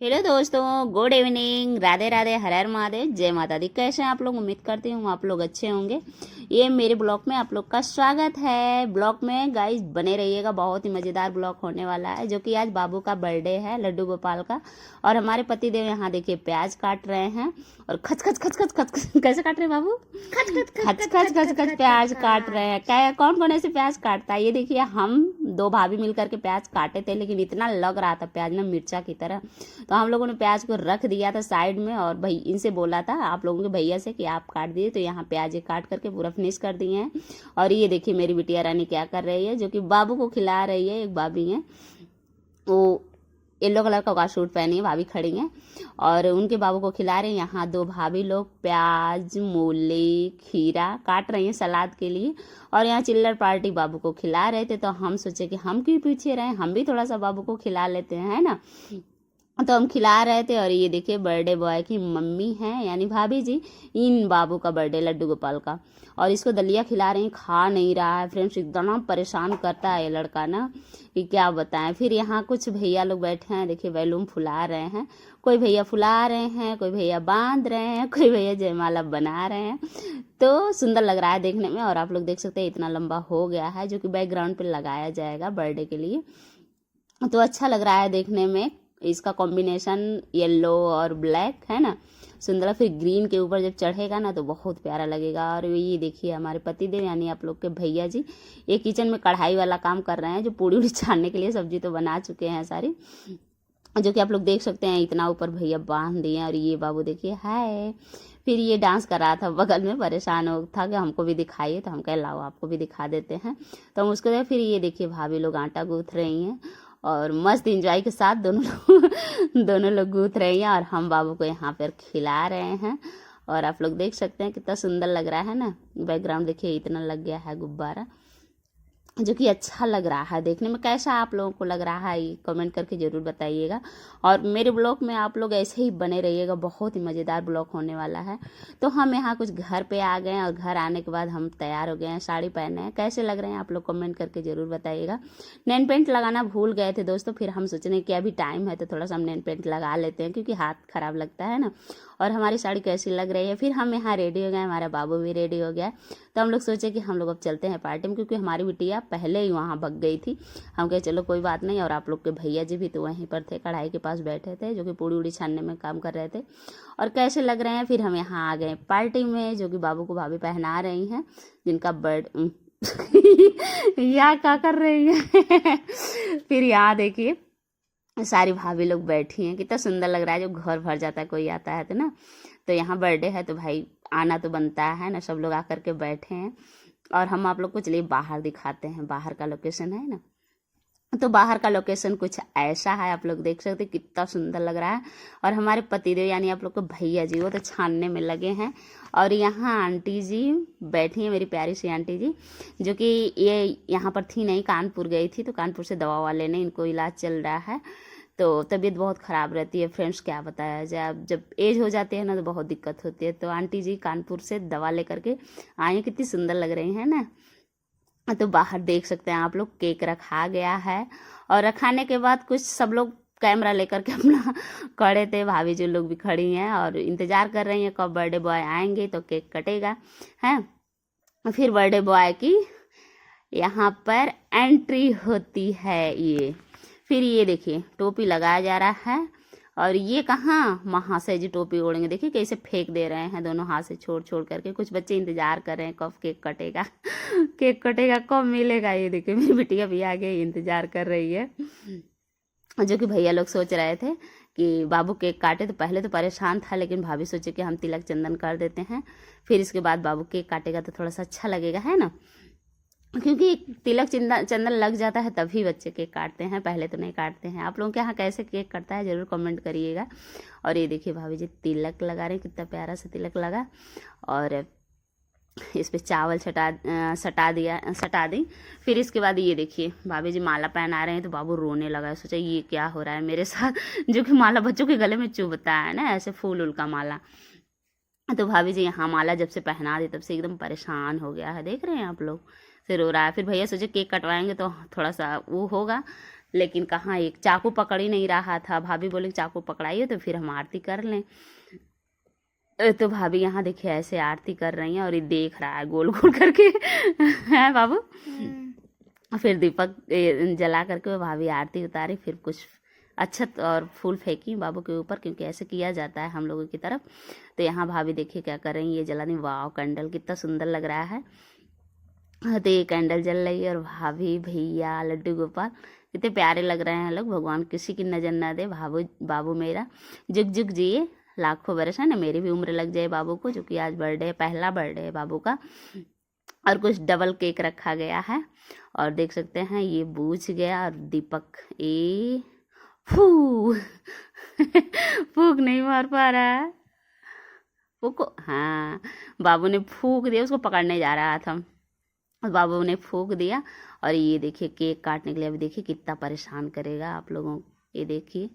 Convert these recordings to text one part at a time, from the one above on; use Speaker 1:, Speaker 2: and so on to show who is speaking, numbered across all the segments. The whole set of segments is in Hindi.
Speaker 1: हेलो दोस्तों, गुड इवनिंग, राधे राधे, हर हर महादेव, जय माता दी। कैसे हैं आप लोग? उम्मीद करती हूँ आप लोग अच्छे होंगे। ये मेरे ब्लॉग में आप लोग का स्वागत है। ब्लॉग में गाइस बने रहिएगा, बहुत ही मज़ेदार ब्लॉग होने वाला है, जो कि आज बाबू का बर्थडे है, लड्डू गोपाल का। और हमारे पति देव यहाँ देखिए प्याज काट रहे हैं और खच खच खच खच खच खच कैसे काट रहे हैं बाबू? खच खच खच खच खच खच प्याज काट रहे हैं। क्या कौन कौन ऐसे प्याज काटता है? ये देखिए, हम दो भाभी मिलकर के प्याज काटे थे, लेकिन इतना लग रहा था प्याज ना मिर्चा की तरह, तो हम लोगों ने प्याज को रख दिया था साइड में। और भाई इनसे बोला था आप लोगों के भैया से कि आप काट दिए, तो यहाँ प्याज काट करके पूरा फिनिश कर दिए हैं। और ये देखिए मेरी बिटिया रानी क्या कर रही है, जो कि बाबू को खिला रही है। एक भाभी है, वो येलो कलर का सूट पहनी है, भाभी खड़ी हैं और उनके बाबू को खिला रहे हैं। यहाँ दो भाभी लोग प्याज, मूली, खीरा काट रही हैं सलाद के लिए। और यहाँ चिल्लर पार्टी बाबू को खिला रहे थे, तो हम सोचे कि हम क्यों पीछे रहे, हम भी थोड़ा सा बाबू को खिला लेते हैं, है ना। तो हम खिला रहे थे। और ये देखिए बर्थडे बॉय की मम्मी हैं, यानी भाभी जी, इन बाबू का बर्थडे लड्डू गोपाल का, और इसको दलिया खिला रही हैं। खा नहीं रहा है फ्रेंड्स, इतना परेशान करता है ये लड़का ना कि क्या बताएं। फिर यहाँ कुछ भैया लोग बैठे हैं, देखिए बैलून फुला रहे हैं। कोई भैया फुला रहे हैं, कोई भैया बांध रहे हैं, कोई भैया जयमाला बना रहे हैं। तो सुंदर लग रहा है देखने में। और आप लोग देख सकते हैं इतना लंबा हो गया है, जो कि बैकग्राउंड पे लगाया जाएगा बर्थडे के लिए। तो अच्छा लग रहा है देखने में। इसका कॉम्बिनेशन येलो और ब्लैक है ना, सुंदर। फिर ग्रीन के ऊपर जब चढ़ेगा ना तो बहुत प्यारा लगेगा। और ये देखिए हमारे पति देव यानी आप लोग के भैया जी, ये किचन में कढ़ाई वाला काम कर रहे हैं, जो पूड़ी उड़ी छानने के लिए सब्जी तो बना चुके हैं सारी, जो कि आप लोग देख सकते हैं। इतना ऊपर भैया बांध दिए। और ये बाबू देखिए हाय। फिर ये डांस कर रहा था बगल में, परेशान हो था कि हमको भी दिखाइए, तो हम कहे लाओ आपको भी दिखा देते हैं। तो हम उसको फिर ये देखिए भाभी लोग आटा गूंथ रही हैं और मस्त इंजॉय के साथ दोनों लोग गूंथ रही हैं। और हम बाबू को यहाँ पर खिला रहे हैं। और आप लोग देख सकते हैं कितना सुंदर लग रहा है ना। बैकग्राउंड देखिए इतना लग गया है गुब्बारा, जो कि अच्छा लग रहा है देखने में। कैसा आप लोगों को लग रहा है ये कमेंट करके ज़रूर बताइएगा। और मेरे ब्लॉग में आप लोग ऐसे ही बने रहिएगा, बहुत ही मज़ेदार ब्लॉग होने वाला है। तो हम यहाँ कुछ घर पे आ गए हैं और घर आने के बाद हम तैयार हो गए हैं, साड़ी पहने हैं। कैसे लग रहे हैं आप लोग कमेंट करके ज़रूर बताइएगा। नेल पेंट लगाना भूल गए थे दोस्तों, फिर हम सोच रहे हैं कि अभी टाइम है तो थोड़ा सा हम नेल पेंट लगा लेते हैं, क्योंकि हाथ खराब लगता है ना। और हमारी साड़ी कैसी लग रही है। फिर हम यहाँ रेडी हो गए, हमारा बाबू भी रेडी हो गया। तो हम लोग सोचे कि हम लोग अब चलते हैं पार्टी में, क्योंकि हमारी बिटिया पहले ही वहाँ भग गई थी। हम कहे चलो कोई बात नहीं। और आप लोग के भैया जी भी तो वहीं पर थे, कढ़ाई के पास बैठे थे, जो कि पूड़ी उड़ी छानने में काम कर रहे थे। और कैसे लग रहे हैं। फिर हम यहाँ आ गए पार्टी में, जो कि बाबू को भाभी पहना रही हैं, जिनका बर्थ यहाँ क्या कर रही है। फिर यहाँ देखिए सारी भाभी लोग बैठी हैं, कितना सुंदर लग रहा है। जो घर भर जाता है कोई आता है तो ना, तो यहाँ बर्थडे है तो भाई आना तो बनता है ना। सब लोग आकर के बैठे हैं। और हम आप लोग को चलिए बाहर दिखाते हैं, बाहर का लोकेशन है ना। तो बाहर का लोकेशन कुछ ऐसा है, आप लोग देख सकते हैं कितना सुंदर लग रहा है। और हमारे पतिदेव यानी आप लोग के भैया जी, वो तो छानने में लगे हैं। और यहाँ आंटी जी बैठी हैं, मेरी प्यारी सी आंटी जी, जो कि ये यहाँ पर थी नहीं, कानपुर गई थी, तो कानपुर से दवा वाले ने, इनको इलाज चल रहा है, तो तबीयत बहुत ख़राब रहती है फ्रेंड्स, क्या बताया जाए। अब जब एज हो जाती है ना तो बहुत दिक्कत होती है। तो आंटी जी कानपुर से दवा लेकर के आई हैं, कितनी सुंदर लग रही हैं ना। तो बाहर देख सकते हैं आप लोग, केक रखा गया है। और रखाने के बाद कुछ सब लोग कैमरा लेकर के अपना खड़े थे। भाभी जी लोग भी खड़ी हैं और इंतज़ार कर रही हैं कब बर्थडे बॉय आएंगे तो केक कटेगा है। फिर बर्थडे बॉय की यहाँ पर एंट्री होती है ये। फिर ये देखिए टोपी लगाया जा रहा है। और ये कहाँ महाशय जी टोपी ओढ़ेंगे, देखिए कैसे फेंक दे रहे हैं दोनों हाथ से छोड़ छोड़ करके। कुछ बच्चे इंतजार कर रहे हैं कब केक कटेगा। केक कटेगा कब मिलेगा। ये देखिए मेरी बिटिया भी आगे इंतजार कर रही है, जो कि भैया लोग सोच रहे थे कि बाबू केक काटे। तो पहले तो परेशान था, लेकिन भाभी सोचे कि हम तिलक चंदन कर देते हैं, फिर इसके बाद बाबू केक काटेगा तो थोड़ा सा अच्छा लगेगा, है ना। क्योंकि तिलक चंदन लग जाता है तभी बच्चे केक काटते हैं, पहले तो नहीं काटते हैं। आप लोगों के यहाँ कैसे केक कटता है ज़रूर कमेंट करिएगा। और ये देखिए भाभी जी तिलक लगा रहे हैं, कितना प्यारा सा तिलक लगा। और इस पे चावल सटा दी। फिर इसके बाद ये देखिए भाभी जी माला पहना रहे हैं, तो बाबू रोने लगा। सोचा ये क्या हो रहा है मेरे साथ, जो कि माला बच्चों के गले में चुभता है ना, ऐसे फूल उल का माला। तो भाभी जी यहाँ माला जब से पहना दी तब से एकदम परेशान हो गया है, देख रहे हैं आप लोग। फिर रो रहा है। फिर भैया सोचे केक कटवाएंगे तो थोड़ा सा वो होगा, लेकिन कहाँ, एक चाकू पकड़ ही नहीं रहा था। भाभी बोले चाकू पकड़ाइए तो फिर हम आरती कर लें। तो भाभी यहाँ देखिए ऐसे आरती कर रही हैं और ये देख रहा है गोल गोल करके है बाबू। फिर दीपक जला करके वो भाभी आरती उतारी, फिर कुछ अक्षत और फूल फेंकी बाबू के ऊपर, क्योंकि ऐसे किया जाता है हम लोगों की तरफ। तो यहाँ भाभी देखिए क्या कर रही है, ये जलानी। वाह, कैंडल कितना सुंदर लग रहा है। तो ये कैंडल जल रही है और भाभी, भैया, लड्डू गोपाल कितने प्यारे लग रहे हैं लोग। भगवान किसी की नज़र ना दे। बाबू मेरा जुग जुग जिए लाखों बरस, है ना, मेरी भी उम्र लग जाए बाबू को, जो कि आज बर्थडे, पहला बर्थडे है बाबू का। और कुछ डबल केक रखा गया है और देख सकते हैं ये बूझ गया। और दीपक फू फूक नहीं मार पा रहा है वो। हाँ, बाबू ने फूक दिया, उसको पकड़ने जा रहा था, बाबू ने फूक दिया। और ये देखिए केक काटने के लिए अभी देखिए कितना परेशान करेगा आप लोगों को, ये देखिए।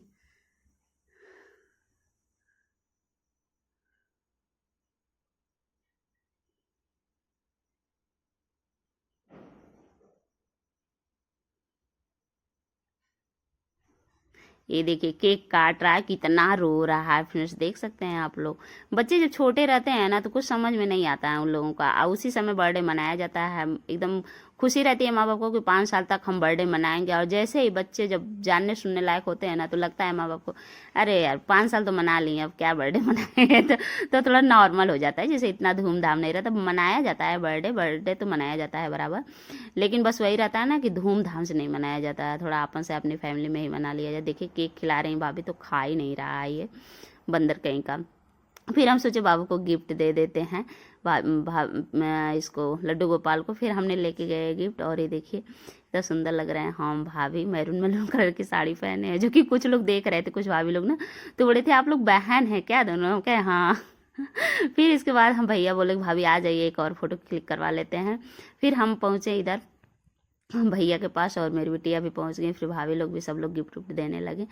Speaker 1: ये देखिए केक काट रहा है, कितना रो रहा है फ्रेंड्स, देख सकते हैं आप लोग। बच्चे जब छोटे रहते हैं ना तो कुछ समझ में नहीं आता है उन लोगों का, उसी समय बर्थडे मनाया जाता है। एकदम खुशी रहती है माँ बाप को कि 5 साल तक हम बर्थडे मनाएंगे। और जैसे ही बच्चे जब जानने सुनने लायक होते हैं ना तो लगता है माँ बाप को, अरे यार 5 साल तो मना लिए, अब क्या बर्थडे मनाए तो थोड़ा नॉर्मल हो जाता है। जैसे इतना धूमधाम नहीं रहता, मनाया जाता है बर्थडे तो मनाया जाता है बराबर, लेकिन बस वही रहता है ना कि धूमधाम से नहीं मनाया जाता है, थोड़ा अपन से अपनी फैमिली में ही मना लिया जाए। देखिए केक खिला रही भाभी, तो खा ही नहीं रहा है ये बंदर कहीं का। फिर हम सोचे बाबू को गिफ्ट दे देते हैं, इसको लड्डू गोपाल को। फिर हमने लेके गए गिफ्ट, और ये देखिए इतना सुंदर लग रहे हैं। हम भाभी मैरून मैरून कलर की साड़ी पहने हैं, जो कि कुछ लोग देख रहे थे, कुछ भाभी लोग ना तो बोले थे आप लोग बहन हैं क्या दोनों, क्या? हाँ। फिर इसके बाद हम भैया बोले भाभी आ जाइए एक और फोटो क्लिक करवा लेते हैं। फिर हम पहुँचे इधर भैया के पास, और मेरी बिटिया भी पहुंच गई। फिर भाभी लोग भी सब लोग गिफ्ट विफ्ट देने लगे।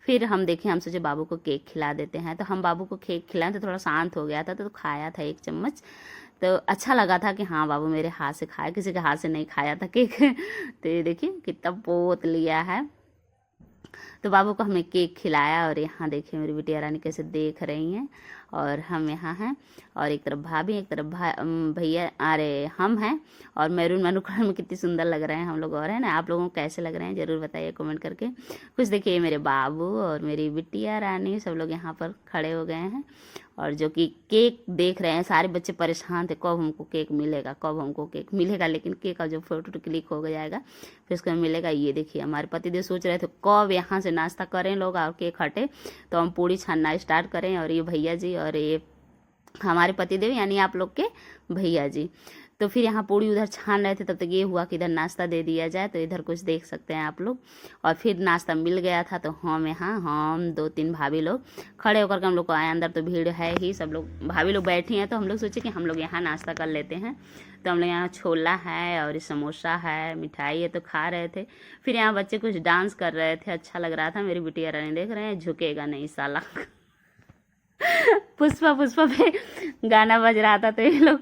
Speaker 1: फिर हम देखे, हम सोचे बाबू को केक खिला देते हैं, तो हम बाबू को केक खिलाएं तो थोड़ा शांत हो गया था, तो खाया था 1 चम्मच। तो अच्छा लगा था कि हाँ बाबू मेरे हाथ से खाया, किसी के हाथ से नहीं खाया था केक। तो ये देखिए कितना पोत लिया है। तो बाबू को हमने केक खिलाया, और यहाँ देखिए मेरी बिटिया रानी कैसे देख रही हैं, और हम यहाँ हैं, और एक तरफ भाभी, एक तरफ भैया, अरे हम हैं। और मैरून मैरून कलर में कितनी सुंदर लग रहे हैं हम लोग, और है ना, आप लोगों को कैसे लग रहे हैं ज़रूर बताइए कमेंट करके। कुछ देखिए मेरे बाबू और मेरी बिटिया रानी सब लोग यहाँ पर खड़े हो गए हैं, और जो कि केक देख रहे हैं। सारे बच्चे परेशान थे कब हमको केक मिलेगा, कब हमको केक मिलेगा, लेकिन केक का जो फोटो क्लिक हो जाएगा फिर उसको मिलेगा। ये देखिए हमारे पतिदेव सोच रहे थे कब यहाँ से नाश्ता करें लोग और केक हटे तो हम पूड़ी छानना स्टार्ट करें। और ये भैया जी और ये हमारे पतिदेव यानी आप लोग के भैया जी, तो फिर यहाँ पूड़ी उधर छान रहे थे, तब तक ये हुआ कि इधर नाश्ता दे दिया जाए। तो इधर कुछ देख सकते हैं आप लोग, और फिर नाश्ता मिल गया था। तो हम यहाँ 2-3 भाभी लोग खड़े होकर के हम लोग को आए अंदर। तो भीड़ है ही, सब लोग भाभी लोग बैठी हैं, तो हम लोग सोचे कि हम लोग यहाँ नाश्ता कर लेते हैं। तो हम लोग यहाँ छोला है और समोसा है, मिठाई है, तो खा रहे थे। फिर यहाँ बच्चे कुछ डांस कर रहे थे, अच्छा लग रहा था। मेरी बिटिया रानी देख रहे हैं, झुकेगा नहीं साला। पुष्पा पुष्पा पे गाना बज रहा था, तो ये लोग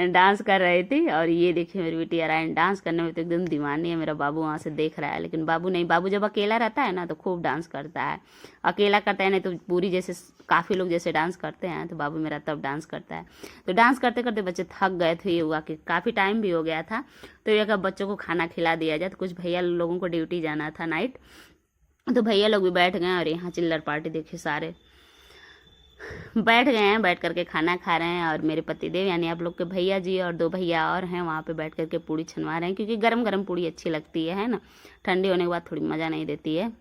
Speaker 1: डांस कर रहे थे। और ये देखिए मेरी बिटिया रानी डांस करने में तो एकदम दीवानी है। मेरा बाबू वहाँ से देख रहा है, लेकिन बाबू नहीं, बाबू जब अकेला रहता है ना तो खूब डांस करता है, अकेला करता है नहीं तो पूरी जैसे काफ़ी लोग जैसे डांस करते हैं, तो बाबू मेरा तब डांस करता है। तो डांस करते करते बच्चे थक गए थे, ये हुआ कि काफ़ी टाइम भी हो गया था। तो ये कब बच्चों को खाना खिला दिया जाए, तो कुछ भैया लोगों को ड्यूटी जाना था नाइट, तो भैया लोग भी बैठ गए। और यहाँ चिल्लर पार्टी देखिए सारे बैठ गए हैं, बैठ करके खाना खा रहे हैं। और मेरे पतिदेव यानी आप लोग के भैया जी और 2 भैया और हैं वहाँ पे बैठ करके पूड़ी छनवा रहे हैं, क्योंकि गरम गरम पूड़ी अच्छी लगती है ना, ठंडी होने के बाद थोड़ी मज़ा नहीं देती है।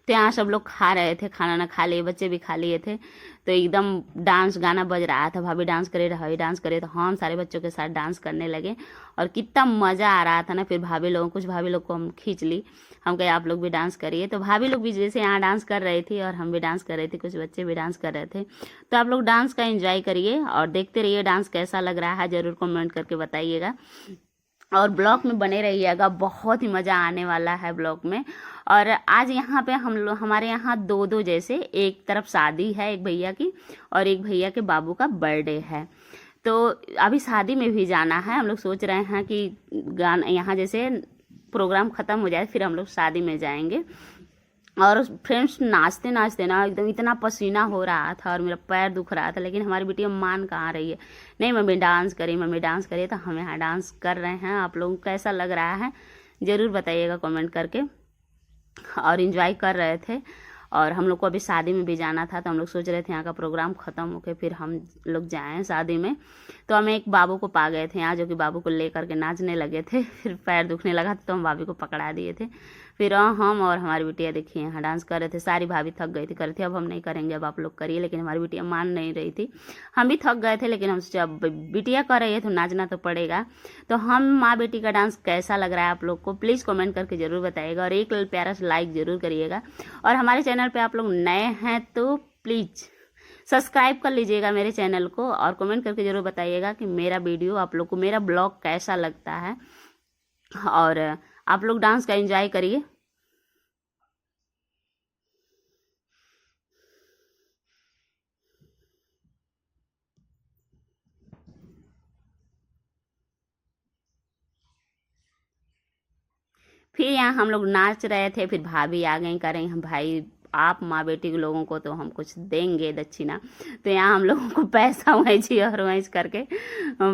Speaker 1: तो यहाँ सब लोग खा रहे थे, खाना ना खा लिए, बच्चे भी खा लिए थे। तो एकदम डांस गाना बज रहा था, भाभी डांस करे, भाभी डांस करे, तो हम सारे बच्चों के साथ डांस करने लगे, और कितना मज़ा आ रहा था ना। फिर कुछ भाभी लोग को हम खींच ली, हम कहे आप लोग भी डांस करिए। तो भाभी लोग भी जैसे यहाँ डांस कर रही थी और हम भी डांस कर रहे थे, कुछ बच्चे भी डांस कर रहे थे। तो आप लोग डांस का एंजॉय करिए और देखते रहिए डांस कैसा लग रहा है, ज़रूर कमेंट करके बताइएगा। और ब्लॉग में बने रहिएगा, बहुत ही मज़ा आने वाला है ब्लॉग में। और आज यहाँ पे हम लोग, हमारे यहाँ 2 जैसे, एक तरफ शादी है एक भैया की, और एक भैया के बाबू का बर्थडे है। तो अभी शादी में भी जाना है, हम लोग सोच रहे हैं कि गाना यहाँ जैसे प्रोग्राम ख़त्म हो जाए फिर हम लोग शादी में जाएंगे। और फ्रेंड्स नाचते नाचते ना एकदम इतना पसीना हो रहा था और मेरा पैर दुख रहा था, लेकिन हमारी बिटिया मान कहाँ रही है, नहीं मम्मी डांस करिए, मम्मी डांस करिए। तो हम यहाँ डांस कर रहे हैं। आप लोगों को कैसा लग रहा है ज़रूर बताइएगा कमेंट करके। और इन्जॉय कर रहे थे। और हम लोग को अभी शादी में भी जाना था, तो हम लोग सोच रहे थे यहाँ का प्रोग्राम ख़त्म होके फिर हम लोग जाएं शादी में। तो हम एक बाबू को पा गए थे यहाँ, जो कि बाबू को लेकर के नाचने लगे थे। फिर पैर दुखने लगा तो हम भाभी को पकड़ा दिए थे। फिर हम और हमारी बिटिया देखिए यहाँ डांस कर रहे थे। सारी भाभी थक गई थी, कर रही थी अब हम नहीं करेंगे, अब आप लोग करिए। लेकिन हमारी बिटिया मान नहीं रही थी। हम भी थक गए थे, लेकिन हम सोचे अब बिटिया कर रही है तो नाचना तो पड़ेगा। तो हम माँ बेटी का डांस कैसा लग रहा है आप लोग को प्लीज़ कमेंट करके ज़रूर बताइएगा। और एक प्यारा सा लाइक ज़रूर करिएगा। और हमारे चैनल पे आप लोग नए हैं तो प्लीज़ सब्सक्राइब कर लीजिएगा मेरे चैनल को। और कमेंट करके ज़रूर बताइएगा कि मेरा वीडियो आप लोग को, मेरा ब्लॉग कैसा लगता है। और आप लोग डांस का एंजॉय करिए। फिर यहाँ हम लोग नाच रहे थे, फिर भाभी आ गई, कह रही हम भाई आप माँ बेटी के लोगों को तो हम कुछ देंगे दक्षिणा। तो यहाँ हम लोगों को पैसा वैसी और वैस करके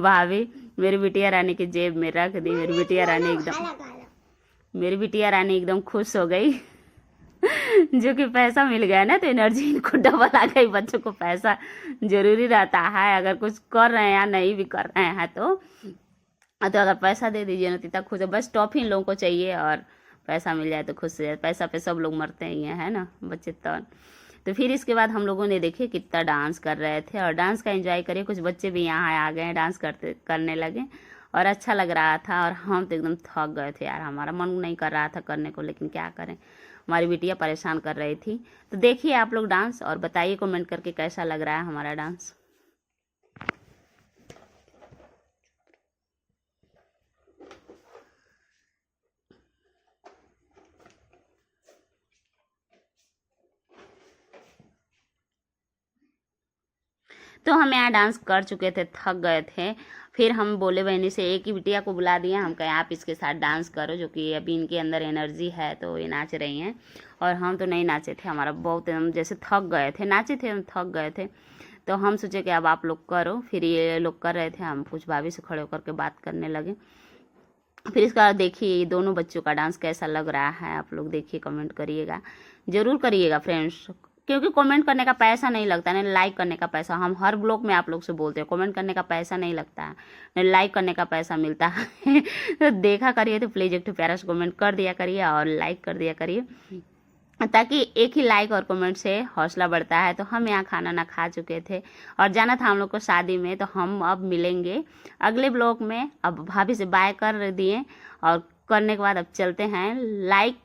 Speaker 1: भाभी मेरी बिटिया रानी की जेब में रख दी। मेरी बिटिया रानी एकदम खुश हो गई। जो कि पैसा मिल गया ना तो एनर्जी इनको डबल आ गई। बच्चों को पैसा जरूरी रहता है, अगर कुछ कर रहे हैं या नहीं भी कर रहे हैं तो अगर पैसा दे दीजिए ना तो इतना खुश है। बस टॉफी इन लोगों को चाहिए और पैसा मिल जाए तो खुश हो जाए। पैसा पे सब लोग मरते ही हैं, है ना बच्चे। तो फिर इसके बाद हम लोगों ने देखिए कितना डांस कर रहे थे और डांस का एंजॉय करिए। कुछ बच्चे भी यहाँ आ गए, डांस करने लगे और अच्छा लग रहा था। और हम तो एकदम थक गए थे यार, हमारा मन नहीं कर रहा था करने को, लेकिन क्या करें, हमारी बिटिया परेशान कर रही थी। तो देखिए आप लोग डांस और बताइए कमेंट करके कैसा लग रहा है हमारा डांस। तो हम यहाँ डांस कर चुके थे, थक गए थे। फिर हम बोले बहनी से एक ही बिटिया को बुला दिया, हम कहें आप इसके साथ डांस करो, जो कि अभी इनके अंदर एनर्जी है तो ये नाच रही हैं। और हम तो नहीं नाचे थे, हमारा बहुत हम जैसे थक गए थे, नाचे थे हम थक गए थे। तो हम सोचे कि अब आप लोग करो। फिर ये लोग कर रहे थे, हम कुछ भाभी से खड़े होकर के बात करने लगे। फिर इसका देखिए ये दोनों बच्चों का डांस कैसा लग रहा है आप लोग देखिए, कमेंट करिएगा ज़रूर करिएगा फ्रेंड्स। क्योंकि कमेंट करने का पैसा नहीं लगता ना, लाइक करने का पैसा। हम हर ब्लॉग में आप लोग से बोलते हैं कमेंट करने का पैसा नहीं लगता है, ना लाइक करने का पैसा मिलता है। तो देखा करिए तो प्लीज़ एक तो प्यारा सा कमेंट कर दिया करिए और लाइक कर दिया करिए, ताकि एक ही लाइक और कमेंट से हौसला बढ़ता है। तो हम यहाँ खाना ना खा चुके थे और जाना था हम लोग को शादी में। तो हम अब मिलेंगे अगले ब्लॉग में। अब भाभी से बाय कर दिए और करने के बाद अब चलते हैं। लाइक